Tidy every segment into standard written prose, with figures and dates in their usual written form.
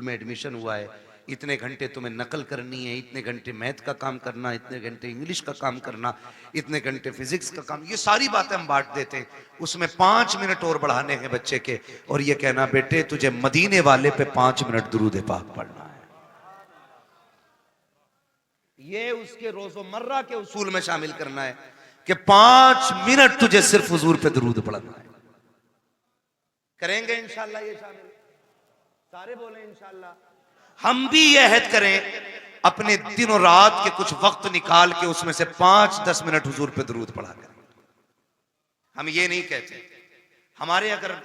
में एडमिशन हुआ है, इतने घंटे तुम्हें नकल करनी है, इतने घंटे मैथ का काम करना, इतने घंटे इंग्लिश का काम करना, इतने घंटे फिजिक्स का काम, ये सारी बातें हम बांट देते हैं। उसमें 5 मिनट और बढ़ाने हैं बच्चे के, और ये कहना बेटे तुझे मदीने वाले पे 5 मिनट दुरूद पाक पढ़ना है। ये उसके रोजमर्रा के उसूल में शामिल करना है कि 5 मिनट तुझे सिर्फ हुजूर पे दुरूद पढ़ना है। करेंगे इंशाल्लाह ये शामिल, सारे बोले इंशाल्लाह। हम भी ये अहद करें अपने दिन और रात के कुछ वक्त निकाल के उसमें से 5-10 मिनट हुजूर पे दुरूद पढ़ा करें। हम ये नहीं कहते, हमारे अगर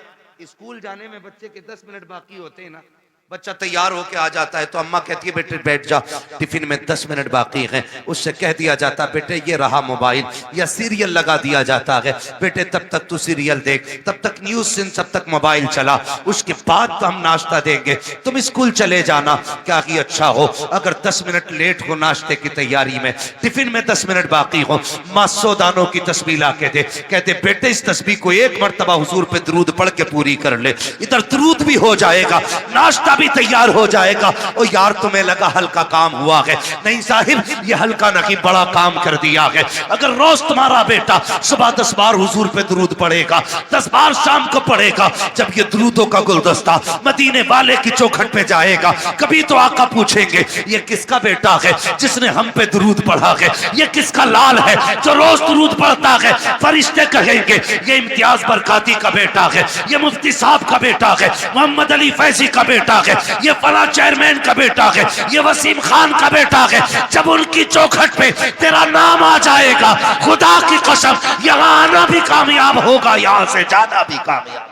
स्कूल जाने में बच्चे के 10 मिनट बाकी होते हैं ना, बच्चा तैयार होके आ जाता है तो अम्मा कहती है बेटे बैठ जा, टिफिन में 10 मिनट बाकी हैं, उससे कह दिया जाता बेटे ये रहा मोबाइल, या सीरियल लगा दिया जाता है, बेटे तब तक तू सीरियल देख, तब तक न्यूज सुन, तब तक मोबाइल चला, उसके बाद तो हम नाश्ता देंगे, तुम स्कूल चले जाना। क्या ही अच्छा हो अगर 10 मिनट लेट हो नाश्ते की तैयारी में, टिफिन में 10 मिनट बाकी हो, माँ 100 दानों की तस्बीह ला के दे, कहते बेटे इस तस्बीह को एक मरतबा हुजूर पे दुरूद पढ़ के पूरी कर ले, इधर दुरूद भी हो जाएगा, नाश्ता भी तैयार हो जाएगा। ओ यार तुम्हें लगा हल्का काम हुआ है, नहीं साहिब ये हल्का नहीं बड़ा काम कर दिया है। अगर रोज तुम्हारा बेटा सुबह 10 बार हुजूर पे दुरूद पढ़ेगा, 10 बार शाम को पढ़ेगा, जब ये दुरूदों का गुलदस्ता मदीने वाले की चौखट पे जाएगा, कभी तो आका पूछेंगे ये किसका बेटा है जिसने हम पे दुरूद पढ़ा है, ये किसका लाल है जो रोज दुरूद पढ़ता है। फरिश्ते कहेंगे ये इम्तियाज बरकाती का बेटा है, ये मुफ्ती साहब का बेटा है, मोहम्मद अली फैजी का बेटा है, ये फला चेयरमैन का बेटा है, ये वसीम खान का बेटा है। जब उनकी चौखट पे तेरा नाम आ जाएगा, खुदा की कसम यहां आना भी कामयाब होगा, यहां से जाना भी कामयाब।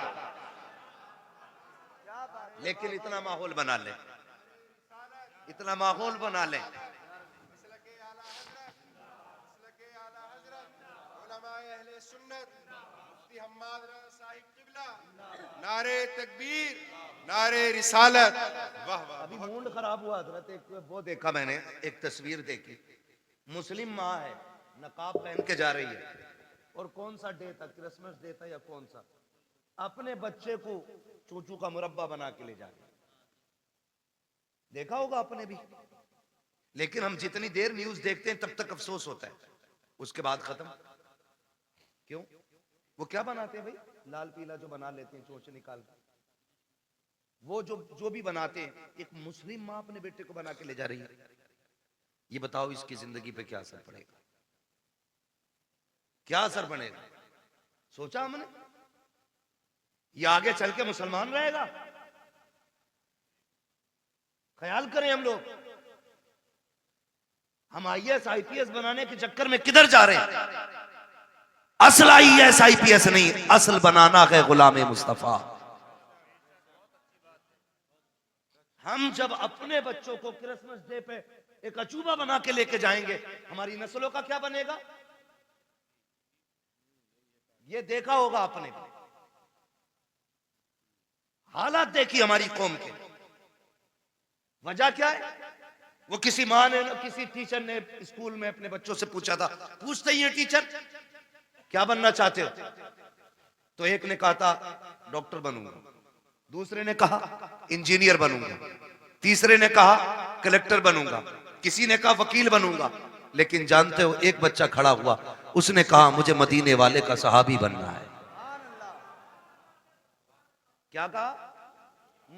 लेकिन इतना माहौल बना ले, इतना माहौल बना ले, नारे तकबीर, नारे रिसालत। वाह वाह, अभी मूड खराब हुआ हजरत, एक वो देखा मैंने, एक तस्वीर देखी, मुस्लिम माँ है नकाब पहन के जा रही है, और कौन सा डे था, क्रिसमस डे था या कौन सा, अपने बच्चे को चूचू का मुरब्बा बना के ले जा रही है। देखा होगा आपने भी, लेकिन हम जितनी देर न्यूज देखते हैं तब तक अफसोस होता है, उसके बाद खत्म। क्यों? वो क्या बनाते हैं भाई, लाल पीला जो बना लेते हैं चोच निकाल के, वो जो भी बनाते हैं, एक मुस्लिम माँ अपने बेटे को बना के ले जा रही है। ये बताओ इसकी जिंदगी पे क्या असर पड़ेगा, क्या असर पड़ेगा? सोचा हमने? ये आगे चल के मुसलमान रहेगा? ख्याल करें हम लोग, हम IAS IPS बनाने के चक्कर में किधर जा रहे हैं? असल IAS IPS नहीं, असल बनाना है गुलाम मुस्तफा। हम जब अपने बच्चों को क्रिसमस डे पे एक अचूबा बना के लेके जाएंगे, हमारी नस्लों का क्या बनेगा? ये देखा होगा आपने, हालात देखी हमारी कौम के। वजह क्या है? वो किसी माँ ने, किसी टीचर ने स्कूल में अपने बच्चों से पूछा था, पूछते ही है टीचर क्या बनना चाहते हो? तो एक ने कहा था डॉक्टर बनूंगा, दूसरे ने कहा इंजीनियर बनूंगा, तीसरे ने कहा कलेक्टर बनूंगा, किसी ने कहा वकील बनूंगा। लेकिन जानते हो एक बच्चा खड़ा हुआ, उसने कहा मुझे मदीने वाले का सहाबी बनना है। क्या कहा?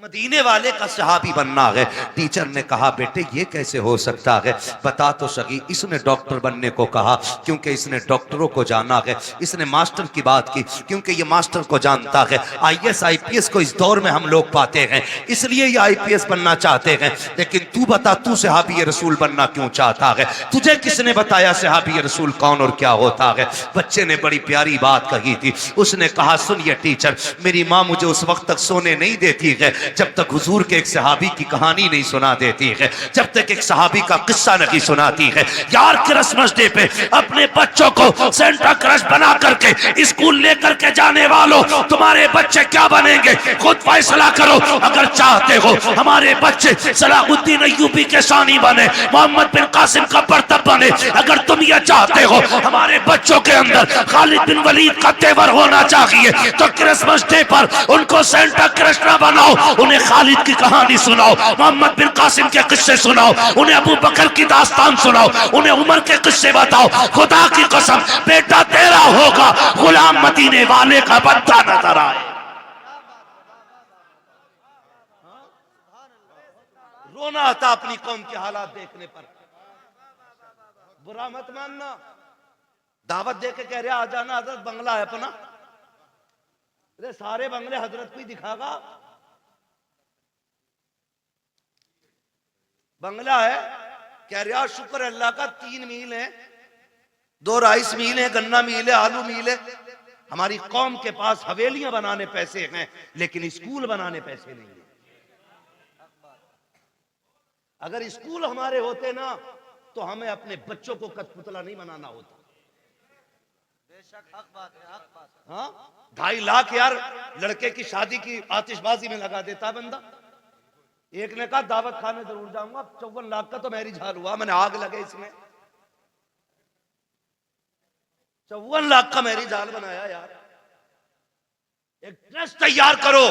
मदीने वाले का सहाबी बनना है। टीचर ने कहा बेटे ये कैसे हो सकता है, बता तो सही। इसने डॉक्टर बनने को कहा क्योंकि इसने डॉक्टरों को जाना है, इसने मास्टर की बात की क्योंकि ये मास्टर को जानता है। IAS IPS को इस दौर में हम लोग पाते हैं, इसलिए ये IPS बनना चाहते हैं। लेकिन तू बता, तू सहाबी रसूल बनना क्यों चाहता है? तुझे किसने बताया सहाबी रसूल कौन और क्या होता है? बच्चे ने बड़ी प्यारी बात कही थी, उसने कहा सुनिए टीचर, मेरी माँ मुझे उस वक्त तक सोने नहीं देती है जब तक हुजूर के एक सहाबी की कहानी नहीं सुना देती है, जब तक एक सहाबी का किस्सा नहीं सुनाती है। यार क्रिसमस डे पे अपने बच्चों को सेंटा क्रश बना करके स्कूल लेकर के जाने वालों, तुम्हारे बच्चे क्या बनेंगे खुद फैसला करो। अगर चाहते हो हमारे बच्चे सलाहुद्दीन अय्यूबी के शानी बने, मोहम्मद बिन कासिम का बर्तब बने, अगर तुम ये चाहते हो हमारे बच्चों के अंदर खालिद बिन वलीद का तेवर होना चाहिए, तो क्रिसमस डे पर उनको सेंटा क्रश ना बनाओ, उन्हें खालिद की कहानी सुनाओ, मोहम्मद बिन कासिम के किस्से सुनाओ, उन्हें अबू बकर की दास्तान सुनाओ, उन्हें उमर के किस्से बताओ। खुदा की कसम बेटा तेरा होगा, गुलाम मदीने वाले का बच्चा नजर आए। रोना आता अपनी कौम के हालात देखने पर। बुरा मत मानना, दावत दे के कह रहे आ जाना, हजरत बंगला है अपना। अरे सारे बंगले हजरत को ही दिखागा। बंगला है, कह रहा शुक्र अल्लाह का 3 मील है, 2 राइस मील है, गन्ना मील है, आलू मील है। हमारी कौम के पास हवेलियां बनाने पैसे हैं, लेकिन स्कूल बनाने पैसे नहीं है। अगर स्कूल हमारे होते ना तो हमें अपने बच्चों को कठपुतला नहीं बनाना होता। बेशक हक बात है, हक बात है। हाँ, 2.5 लाख यार लड़के की शादी की आतिशबाजी में लगा देता है बंदा। एक ने कहा दावत खाने जरूर जाऊंगा, 54 लाख का तो मैरिज हाल हुआ, मैंने आग लगे इसमें। 54 लाख का मैरिज हाल बनाया यार। एक ट्रस्ट तैयार करो,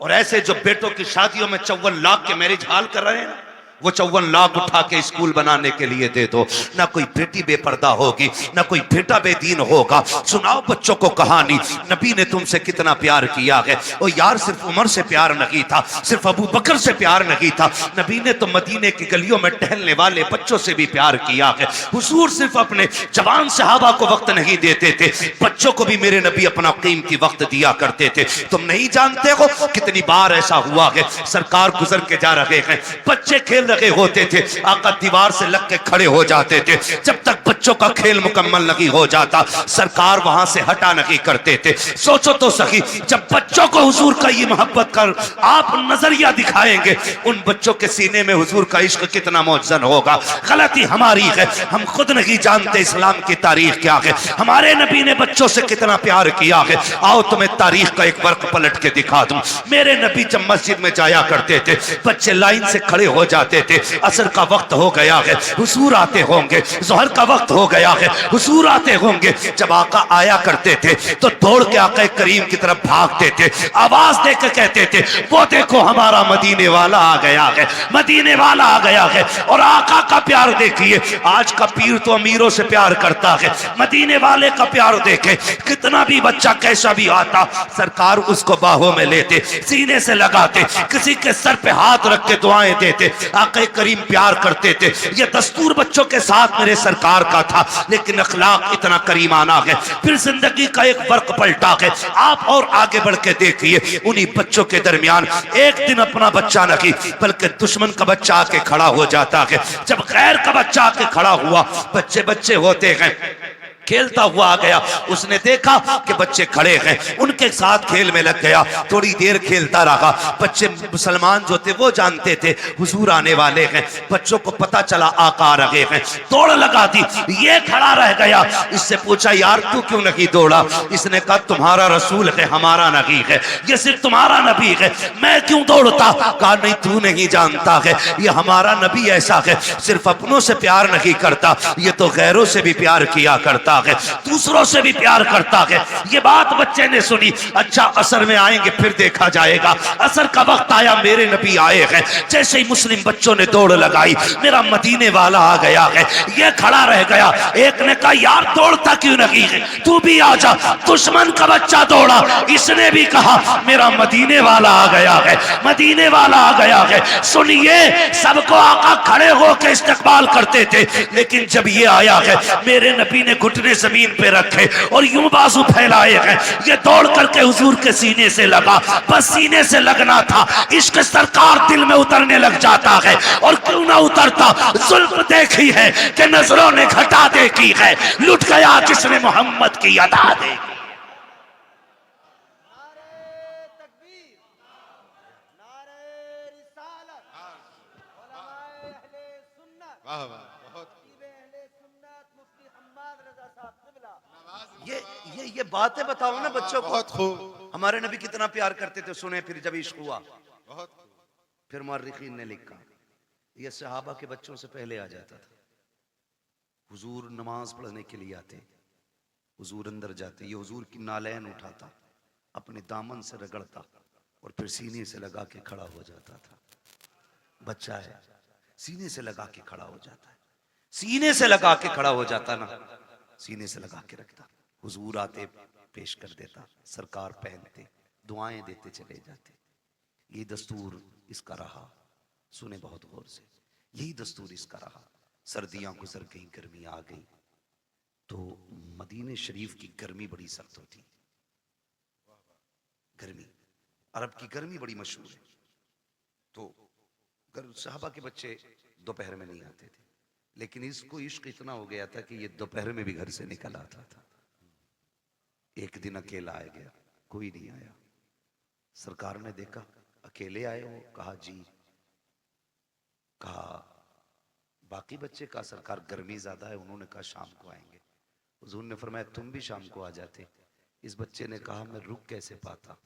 और ऐसे जो बेटों की शादियों में 54 लाख के मैरिज हाल कर रहे हैं, वो 54 लाख उठा के स्कूल बनाने के लिए दे दो। ना कोई बेटी बेपर्दा होगी, ना कोई बेटा बेदीन होगा। सुनाओ बच्चों को कहानी, नबी ने तुमसे कितना प्यार किया है। ओ यार, सिर्फ उमर से प्यार नहीं था, सिर्फ अबू बकर से प्यार नहीं था, नबी ने तो मदीने की गलियों में टहलने वाले बच्चों से भी प्यार किया है। हुजूर सिर्फ अपने जवान सहाबा को वक्त नहीं देते थे, बच्चों को भी मेरे नबी अपना कीमती वक्त दिया करते थे। तुम नहीं जानते हो कितनी बार ऐसा हुआ है, सरकार गुजर के जा रहे हैं, बच्चे खेल रहे होते थे, आका दीवार से लग के खड़े हो जाते थे। जब तक बच्चों का खेल मुकम्मल नहीं हो जाता, सरकार वहां से हटा नहीं करते थे। सोचो तो सही, जब बच्चों को हुजूर का ये मोहब्बत कर आप नजरिया दिखाएंगे, उन बच्चों के सीने में हुजूर का इश्क कितना मौजन होगा। गलती हमारी है, हम खुद नहीं जानते इस्लाम की तारीख क्या है, हमारे नबी ने बच्चों से कितना प्यार किया है। आओ तुम्हें तारीख का एक वर्क पलट के दिखा दूं। मेरे नबी जब मस्जिद में जाया करते थे, बच्चे लाइन से खड़े हो जाते थे, असर का वक्त हो गया है, हुजूर आते होंगे, जोहर का वक्त हो गया है, हुजूर आते होंगे। जब आका आया करते थे तो दौड़ के आका करीम की तरफ भागते थे, आवाज देकर कहते थे वो देखो हमारा मदीने वाला आ गया है, मदीने वाला आ गया है। और आका का प्यार देखिए, आज का पीर तो अमीरों से प्यार करता है, मदीने वाले का प्यार देखे, कितना भी बच्चा कैसा भी आता, सरकार उसको बाहों में लेते, सीने से लगाते, किसी के सर पे हाथ रख के दुआएं देते। आका करीम प्यार करते थे। ये दस्तूर बच्चों के साथ मेरे सरकार का था, लेकिन अखलाक इतना करीमाना है। फिर जिंदगी का एक वर्क पलटा है। आप और आगे बढ़ के देखिए, उन्हीं बच्चों के दरमियान एक दिन अपना बच्चा नहीं बल्कि दुश्मन का बच्चा आके खड़ा हो जाता है। जब गैर का बच्चा आके खड़ा हुआ, बच्चे बच्चे होते हैं, खेलता हुआ आ गया, उसने देखा कि बच्चे खड़े हैं, उनके साथ खेल में लग गया। थोड़ी देर खेलता रहा, बच्चे मुसलमान जो थे वो जानते थे हुजूर आने वाले हैं, बच्चों को पता चला आका आ रहे हैं, दौड़ लगा दी। ये खड़ा रह गया, इससे पूछा यार तू क्यों नहीं दौड़ा? इसने कहा तुम्हारा रसूल है, हमारा नहीं है, ये सिर्फ तुम्हारा नबी है, मैं क्यों दौड़ता? कहा नहीं तू नहीं जानता है, ये हमारा नबी ऐसा है, सिर्फ अपनों से प्यार नहीं करता, ये तो गैरों से भी प्यार किया करता है, दूसरों से भी प्यार करता है। ये बात बच्चे ने सुनी। अच्छा असर में आएंगे फिर देखा जाएगा। असर का वक्त आया, मेरे नबी आए हैं। जैसे ही मुस्लिम बच्चों ने दौड़ लगाई, मेरा मदीने वाला आ गया है। ये खड़ा रह गया। एक ने कहा यार दौड़ता क्यों नहीं है, तू भी आ जा। दुश्मन का बच्चा दौड़ा, इसने भी कहा मेरा मदीने वाला आ गया है, मदीने वाला आ गया है। सुनिए, सबको आका खड़े होकर इस्तकबाल करते थे, लेकिन जब ये आया है, मेरे नबी ने घुटने जमीन पे रखे और यूं बाजू फैलाए हैं। ये दौड़ करके हुजूर के सीने से लगा, बस सीने से लगना था। इश्क सरकार दिल में उतरने लग जाता है, और क्यों ना उतरता। जुल्फ देखी है कि नजरों ने घटा देखी है, लुट गया जिसने मोहम्मद की अदा देखी। वाह वाह, बहुत ये बातें बताओ ना बच्चों को। बहुत खूब। हमारे नबी कितना प्यार करते थे, सुने फिर जब इश्क हुआ। बहुत खूब। फिर मुअर्रिखीन ने लिखा, ये सहाबा के बच्चों से पहले आ जाता था। हुजूर नमाज पढ़ने के लिए आते, हुजूर अंदर जाते, ये हुजूर की नालैन उठाता, अपने दामन से रगड़ता, और फिर सीने से लगा के खड़ा हो जाता था। बच्चा है, सीने से लगा के खड़ा हो जाता है, सीने से लगा के खड़ा हो जाता ना, सीने से लगा के रखता। हुजूर आते पेश कर देता, सरकार पहनते, दुआएं देते चले जाते। ये दस्तूर इसका रहा। सुने बहुत गौर से, यही दस्तूर इसका रहा। सर्दियां गुजर गई, गर्मी आ गई, तो मदीने शरीफ की गर्मी बड़ी सख्त होती। गर्मी, अरब की गर्मी बड़ी मशहूर है। तो सहाबा के बच्चे दोपहर में नहीं आते थे, लेकिन इसको इश्क इतना हो गया था कि ये दोपहर में भी घर से निकल आता था। एक दिन अकेला आ गया, कोई नहीं आया। सरकार ने देखा अकेले आए हो, कहा जी। कहा बाकी बच्चे, का सरकार गर्मी ज्यादा है। उन्होंने कहा शाम को आएंगे। हुजूर ने फरमाया तुम भी शाम को आ जाते। इस बच्चे ने कहा मैं रुक कैसे पाता,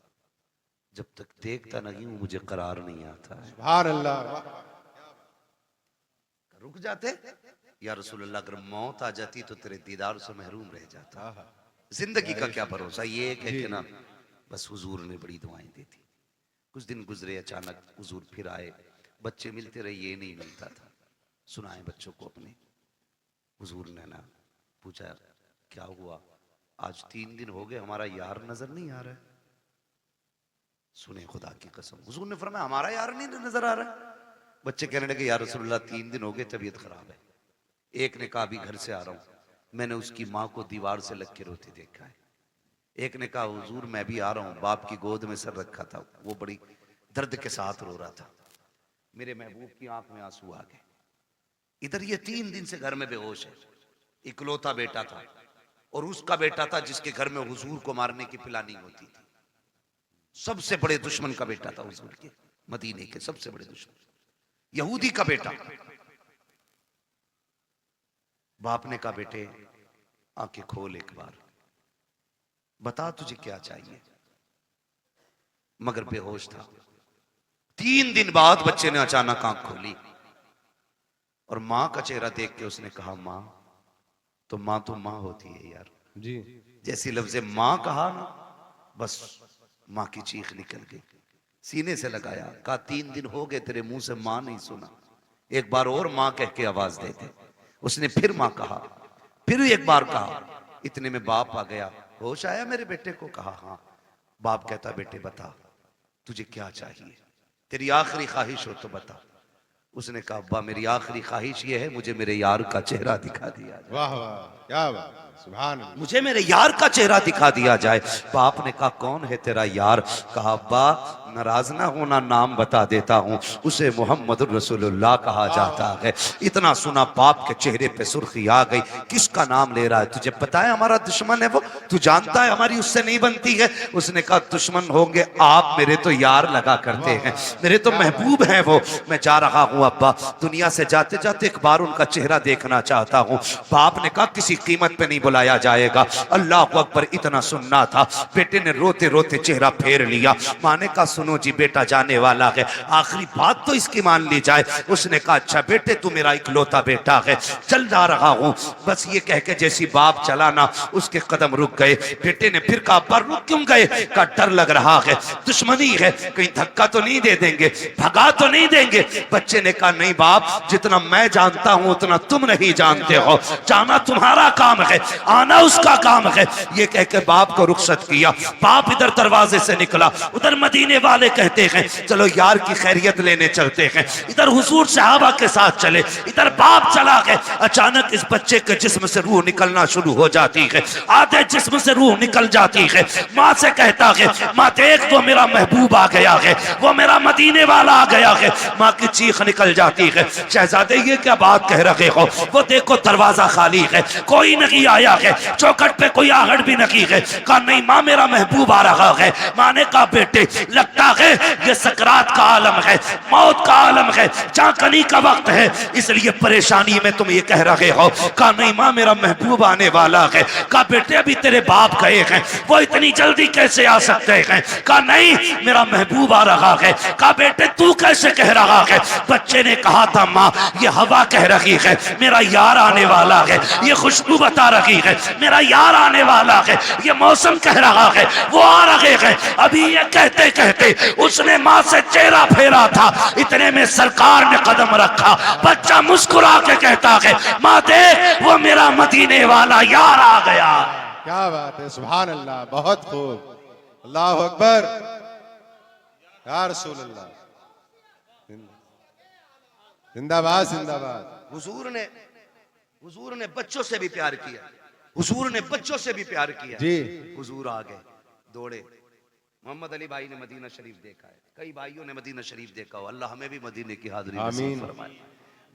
जब तक देखता नहीं हूं मुझे करार नहीं आता है। सुभान अल्लाह। रुक जाते या रसूल अल्लाह, अगर मौत आ जाती तो तेरे दीदार से महरूम रह जाता। जिंदगी का क्या भरोसा। ये एक है कि ना, बस हुजूर ने बड़ी दुआएं दी थी। कुछ दिन गुजरे, अचानक हुजूर फिर आए। बच्चे मिलते रहे, ये नहीं मिलता था। सुनाए बच्चों को अपने। हुजूर ने ना पूछा क्या हुआ, आज 3 दिन हो गए हमारा यार नजर नहीं आ रहा है। सुने खुदा की कसम, हुजूर ने फरमाया हमारा यार नहीं नजर आ रहा है। बच्चे कहने लगे या रसूलल्लाह 3 दिन हो गए, तबीयत खराब है। एक ने कहा अभी घर से आ रहा हूं, मैंने उसकी माँ को दीवार से लग के रोते देखा है। एक ने कहा हुजूर मैं भी आ रहा हूं, बाप की गोद में सर रखा था, वो बड़ी दर्द के साथ रो रहा था, मेरे महबूब की आंख में आंसू आ गए। इधर ये 3 दिन से घर में बेहोश है। इकलौता बेटा था, और उसका बेटा था जिसके घर में हुजूर को मारने की प्लानिंग होती थी। सबसे बड़े दुश्मन का बेटा था हुजूर के, मदीने के सबसे बड़े दुश्मन, यहूदी का बेटा। बाप ने कहा बेटे आंखें खोल एक बार, बता तुझे क्या चाहिए। मगर बेहोश था। 3 दिन बाद बच्चे ने अचानक आंख खोली और मां का चेहरा देख के उसने कहा मां तो मां होती है यार जी। जैसी लफ्ज़े मां कहा ना, बस मां की चीख निकल गई। सीने से लगाया, कहा 3 दिन हो गए तेरे मुंह से मां नहीं सुना, एक बार और मां कह के आवाज दे दे। उसने फिर मां कहा, फिर एक बार कहा। इतने में बाप आ गया। होश आया मेरे बेटे को? कहा हाँ। बाप कहता बेटे बता तुझे क्या चाहिए, तेरी आखिरी ख्वाहिश हो तो बता। उसने कहा अब्बा मेरी आखिरी ख्वाहिश ये है मुझे मेरे यार का चेहरा दिखा दिया जाए। वाह वाह, क्या बात, सुभान अल्लाह। मुझे मेरे यार का चेहरा दिखा दिया जाए। बाप ने कहा कौन है तेरा यार? कहा अब्बा नाराज ना होना, नाम बता देता हूँ, उसे मोहम्मद रसूलुल्लाह कहा जाता है। इतना सुना बाप के चेहरे पे सुर्खी आ गई। किसका नाम ले रहा है? तुझे पता है हमारा दुश्मन है वो, तू जानता है हमारी उससे नहीं बनती है। उसने कहा दुश्मन होंगे आप, मेरे तो यार लगा करते हैं, मेरे तो महबूब हैं वो। मैं जा रहा हूँ अब्बा, दुनिया से जाते जाते एक बार उनका चेहरा देखना चाहता हूँ। बाप ने कहा किसी कीमत पे नहीं बुलाया जाएगा। अल्लाह अकबर। इतना सुनना था, बेटे ने रोते रोते चेहरा फेर लिया। माँ ने कहा सुनो जी बेटा जाने वाला है, आखिरी बात तो इसकी मान ली जाए। उसने कहा अच्छा बेटे तू मेरा इकलौता बेटा है, चल जा रहा हूँ। बस ये कह के जैसी बाप चला ना, उसके कदम रुक गए। बेटे ने फिर कहा पर रुक क्यों गए? का डर लग रहा है, दुश्मनी है, कहीं धक्का तो नहीं दे देंगे, भगा तो नहीं देंगे। बच्चे ने कहा नहीं बाप, जितना मैं जानता हूं उतना तुम नहीं जानते हो, जाना तुम्हारा काम है, आना उसका काम है। ये कह के बाप को रुखसत किया। बाप इधर दरवाजे से निकला, उधर मदीने वाले कहते हैं चलो यार की खैरियत लेने चलते हैं। इधर हुजूर सहाबा के साथ चले, इधर बाप चला गया। अचानक इस बच्चे के जिस्म से रूह निकलना शुरू हो जाती है, आधे जिस्म से रूह निकल जाती है। माँ से कहता है माँ देख वो मेरा महबूब आ गया है, वो मेरा मदीने वाला आ गया है। माँ की चीख निकल जाती है, शहजादे ये क्या बात कह रहे हो? वो देखो दरवाजा खाली है, कोई नहीं आया है, चौखट पे कोई आहट भी नहीं है। कहा नहीं माँ मेरा महबूब आ रहा है। माँ ने कहा बेटे लगता है ये सकरात का आलम है, मौत का आलम है, चाकनी का वक्त है, इसलिए परेशानी में तुम ये कह रहे हो। कहा नहीं माँ मेरा महबूब आने वाला है। कहा बेटे अभी तेरे बाप गए हैं, वो इतनी जल्दी कैसे आ सकते हैं? कहा नहीं मेरा महबूब आ रहा है। कहा बेटे तू कैसे कह रहा है? बच्चे ने कहा था माँ ये हवा कह रही है मेरा यार आने वाला है, ये खुशबू बता रही है मेरा यार आने वाला है, ये मौसम कह रहा है वो आ रहे हैं। अभी ये कहते कहते थे, उसने माँ से चेहरा फेरा था, इतने में सरकार ने कदम रखा। बच्चा मुस्कुरा के कहता है, माँ देख वो मेरा मदीने वाला यार आ गया। क्या बात है, सुभान अल्लाह, बहुत खूब, अल्लाह अकबर, या रसूल अल्लाह, जिंदाबाद जिंदाबाद। हुजूर ने बच्चों से भी प्यार किया, हुजूर ने बच्चों से भी प्यार किया जी। हुजूर आ गए, दौड़े। मोहम्मद अली भाई ने मदीना शरीफ देखा है, कई भाइयों ने मदीना शरीफ देखा हो, अल्लाह हमें भी मदीने की हाजिरी नसीब फरमाए।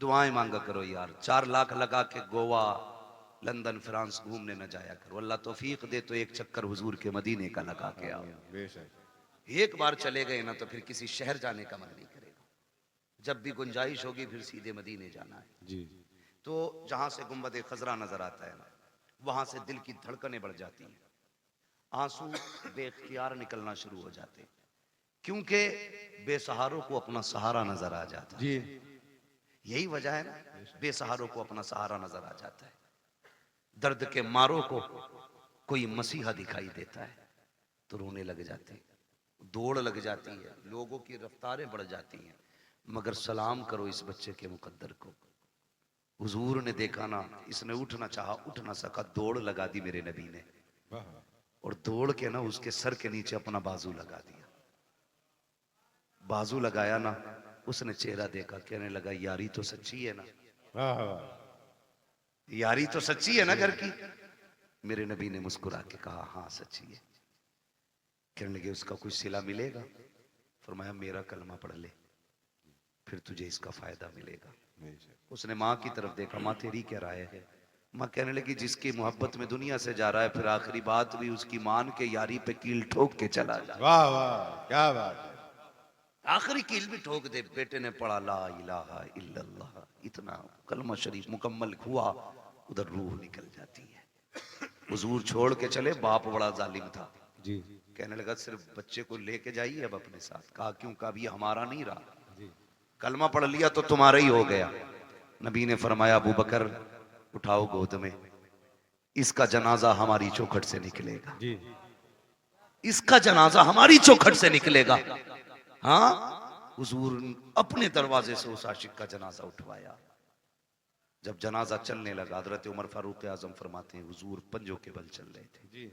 दुआएं मांगा करो यार, 4 लाख लगा के गोवा, लंदन, फ्रांस घूमने न जाया करो, अल्लाह तौफीक दे तो एक चक्कर हुजूर के मदीने का लगा के आओ। बेशक। एक बार चले गए ना तो फिर किसी शहर जाने का मन नहीं करेगा, जब भी गुंजाइश होगी फिर सीधे मदीने जाना है। जी। तो जहां से गुंबद खजरा नजर आता है ना, वहां से दिल की धड़कनें बढ़ जाती हैं, आंसू बेख्तियार निकलना शुरू हो जाते हैं, क्योंकि बेसहारों को अपना सहारा नजर आ जाता है। जी। यही वजह है ना, बेसहारों को अपना सहारा नजर आ जाता है। दर्द के मारों को कोई मसीहा दिखाई देता है तो रोने लग जाते हैं, दौड़ लग जाती है, लोगों की रफ्तारें बढ़ जाती हैं। मगर सलाम करो इस बच्चे के मुकद्दर को, हुजूर ने देखा ना, इसने उठना चाहा, उठ ना सका, दौड़ लगा दी मेरे नबी ने, और दौड़ के ना उसके सर के नीचे अपना बाजू लगा दिया। बाजू लगाया ना, उसने चेहरा देखा, कहने लगा यारी तो सच्ची है ना, यारी तो सच्ची है ना घर की। मेरे नबी ने मुस्कुरा के कहा हाँ सच्ची है। कहने लगे उसका कुछ सिला मिलेगा? फरमाया मेरा कलमा पढ़ ले, फिर तुझे इसका फायदा मिलेगा। उसने माँ की तरफ देखा, माँ तेरी क्या राय है? माँ कहने लगी जिसकी मोहब्बत में दुनिया से जा रहा है, फिर आखिरी बात भी उसकी मान के यारी पे कील ठोक के चला जाए। वाह वाह, क्या बात है। आखिरी कील भी ठोक दे। बेटे ने पढ़ा ला इलाहा इल्लल्लाह, इतना कलमा शरीफ मुकम्मल हुआ, उधर रूह निकल जाती है। हुजूर छोड़ के चले, बाप बड़ा जालिम था जी। कहने लगा सिर्फ बच्चे को लेके जाइए अब अपने साथ। कहा क्यों? कहा अभी हमारा नहीं रहा, कलमा पढ़ लिया तो तुम्हारा ही हो गया। नबी ने फरमाया अबू बकर उठाओ गोद में, इसका जनाजा हमारी चौखट से निकलेगा, जी। इसका जनाजा हमारी चौखट से निकलेगा। हाँ, हुजूर अपने दरवाजे से उस आशिक का जनाजा उठवाया। जब जनाजा चलने लगा, हजरत उमर फारूक आजम फरमाते हैं हुजूर पंजों के बल चल रहे थे जी।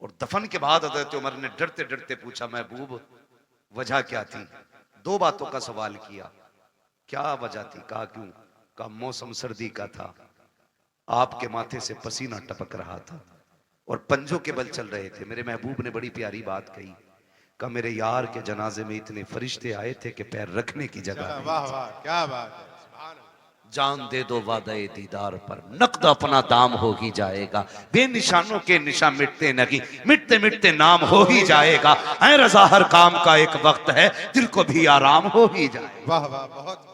और दफन के बाद हजरत उमर ने डरते डरते पूछा महबूब वजह क्या थी? 2 बातों का सवाल किया। क्या वजह थी? कहा क्यों? कहा मौसम सर्दी का था, आपके माथे से पसीना टपक रहा था और पंजों के बल चल रहे थे। मेरे महबूब ने बड़ी प्यारी बात कही, कहा मेरे यार के जनाजे में इतने फरिश्ते आए थे कि पैर रखने की जगह नहीं। वाह वाह, क्या बात है, सुभान अल्लाह। जान दे दो वादे दीदार पर, नकद अपना दाम हो ही जाएगा। बेनिशानों के निशान मिटते नहीं, मिटते मिटते नाम हो ही जाएगा। ऐ रजा हर काम का एक वक्त है, दिल को भी आराम हो ही जाएगा। वाह वाह, बहुत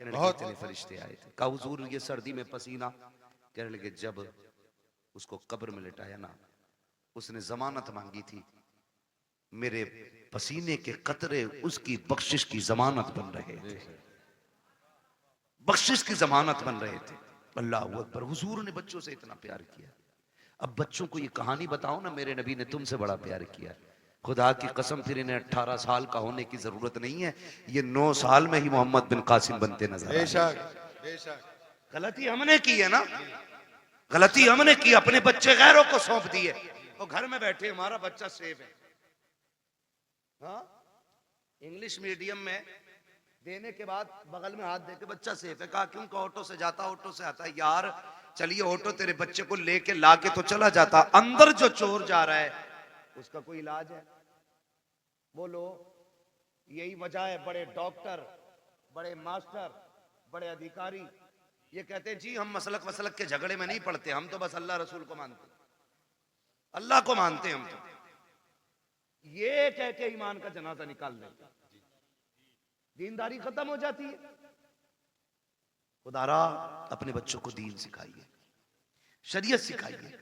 कहने लगे इतने फरिश्ते आए थे। कहा हुजूर ये सर्दी में पसीना? कहने लगे जब उसको कब्र में लिटाया ना, उसने जमानत मांगी थी, मेरे पसीने के कतरे उसकी बख्शिश की जमानत बन रहे थे, बख्शिश की जमानत बन रहे थे। अल्लाह अकबर। हुजूर ने बच्चों से इतना प्यार किया। अब बच्चों को ये कहानी बताओ ना, मेरे नबी ने तुमसे बड़ा प्यार किया। खुदा की कसम फिर इन्हें 18 साल का होने की जरूरत नहीं है, ये 9 साल में ही मोहम्मद बिन कासिम बनते नजर आए। बेशक बेशक। गलती हमने की है ना, गलती हमने की, अपने बच्चे गैरों को सौंप दिए और घर में बैठे हमारा बच्चा सेफ है। हाँ, इंग्लिश मीडियम में देने के बाद बगल में हाथ देके बच्चा सेफ है। कहा क्यों? का ऑटो से जाता, ऑटो से आता। यार चलिए ऑटो तेरे बच्चे को लेके लाके तो चला जाता, अंदर जो चोर जा रहा है उसका कोई इलाज है? बोलो। यही वजह है बड़े डॉक्टर, बड़े मास्टर, बड़े अधिकारी ये कहते हैं जी हम मसलक वसलक के झगड़े में नहीं पड़ते, हम तो बस अल्लाह रसूल को मानते, अल्लाह को मानते हम तो। ये कह के ईमान का जनाजा निकाल देते, दीनदारी खत्म हो जाती है। खुदारा अपने बच्चों को दीन सिखाइए, शरीयत सिखाइए,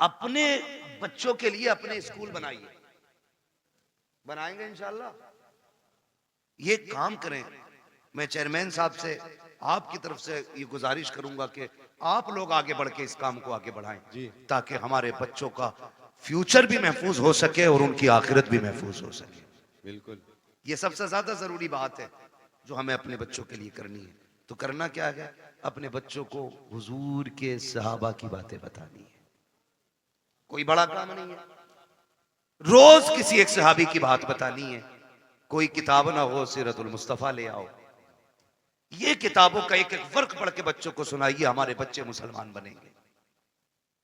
अपने बच्चों के लिए अपने स्कूल बनाइए। बनाएंगे इंशाल्लाह, ये काम करें। मैं चेयरमैन साहब से आपकी तरफ से ये गुजारिश करूंगा कि आप लोग आगे बढ़ के इस काम को आगे बढ़ाएं, ताकि हमारे बच्चों का फ्यूचर भी महफूज हो सके और उनकी आखिरत भी महफूज हो सके। बिल्कुल। ये सबसे ज्यादा जरूरी बात है जो हमें अपने बच्चों के लिए करनी है। तो करना क्या है? अपने बच्चों को हुजूर के सहाबा की बातें बतानी है। कोई बड़ा काम नहीं है, रोज किसी एक सहाबी की बात बतानी है। कोई किताब ना हो, सीरतुल मुस्तफा ले आओ। ये किताबों का एक एक वर्क पढ़ के बच्चों को सुनाइए, हमारे बच्चे मुसलमान बनेंगे,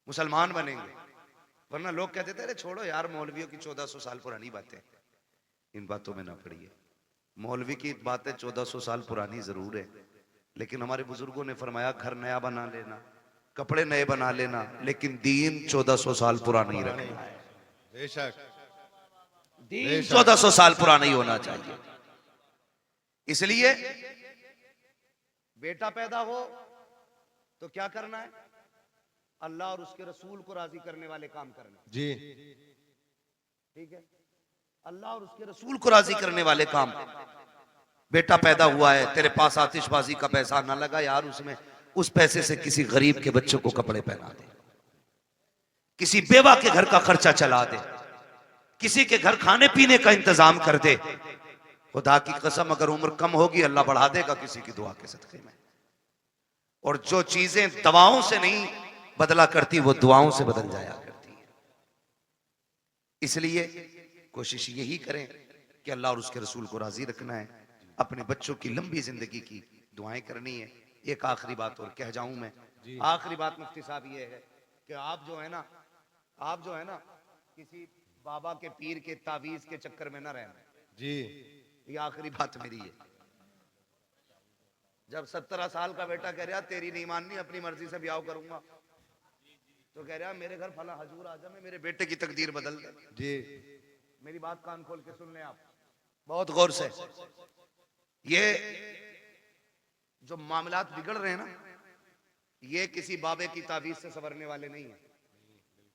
मुसलमान बनेंगे। वरना लोग कहते थे अरे छोड़ो यार, मौलवियों की 1400 साल पुरानी बातें, इन बातों में ना पड़िए। मौलवी की बातें 1400 साल पुरानी जरूर है, लेकिन हमारे बुजुर्गों ने फरमाया घर नया बना लेना, कपड़े नए बना लेना, लेकिन दीन 1400 साल पुराना ही रखना है। बेशक। दीन 1400 साल पुराना ही होना चाहिए। इसलिए बेटा पैदा हो तो क्या करना है? अल्लाह और उसके रसूल को राजी करने वाले काम करना। जी। ठीक है, अल्लाह और उसके रसूल को राजी करने वाले काम। बेटा पैदा हुआ है, तेरे पास आतिशबाजी का पैसा ना लगा यार, उसमें उस पैसे से किसी गरीब के बच्चों को कपड़े पहना दे, किसी बेवा के घर का खर्चा चला दे, किसी के घर खाने पीने का इंतजाम कर दे। खुदा की कसम अगर उम्र कम होगी अल्लाह बढ़ा देगा किसी की दुआ के सदके में। और जो चीजें दवाओं से नहीं बदला करती वो दुआओं से बदल जाया करती है। इसलिए कोशिश यही करें कि अल्लाह और उसके रसूल को राजी रखना है, अपने बच्चों की लंबी जिंदगी की दुआएं करनी है। एक आखिरी बात और कह जाऊं मैं, आखिरी बात मुफ्ती साहब ये है कि आप जो है ना किसी बाबा के पीर के तावीज के चक्कर में ना रहना जी। ये आखिरी बात मेरी है। जब 17 साल का बेटा कह रहा तेरी नहीं माननी, अपनी मर्जी से ब्याह करूंगा, तो कह रहा मेरे घर फला हजूर आ जा, मैं मेरे बेटे की तकदीर बदल दे। जी। मेरी बात कान खोल के सुन लें आप बहुत गौर से। ये जो मामलात बिगड़ रहे हैं ना, ये किसी बाबे की तावीज से संवरने वाले नहीं है।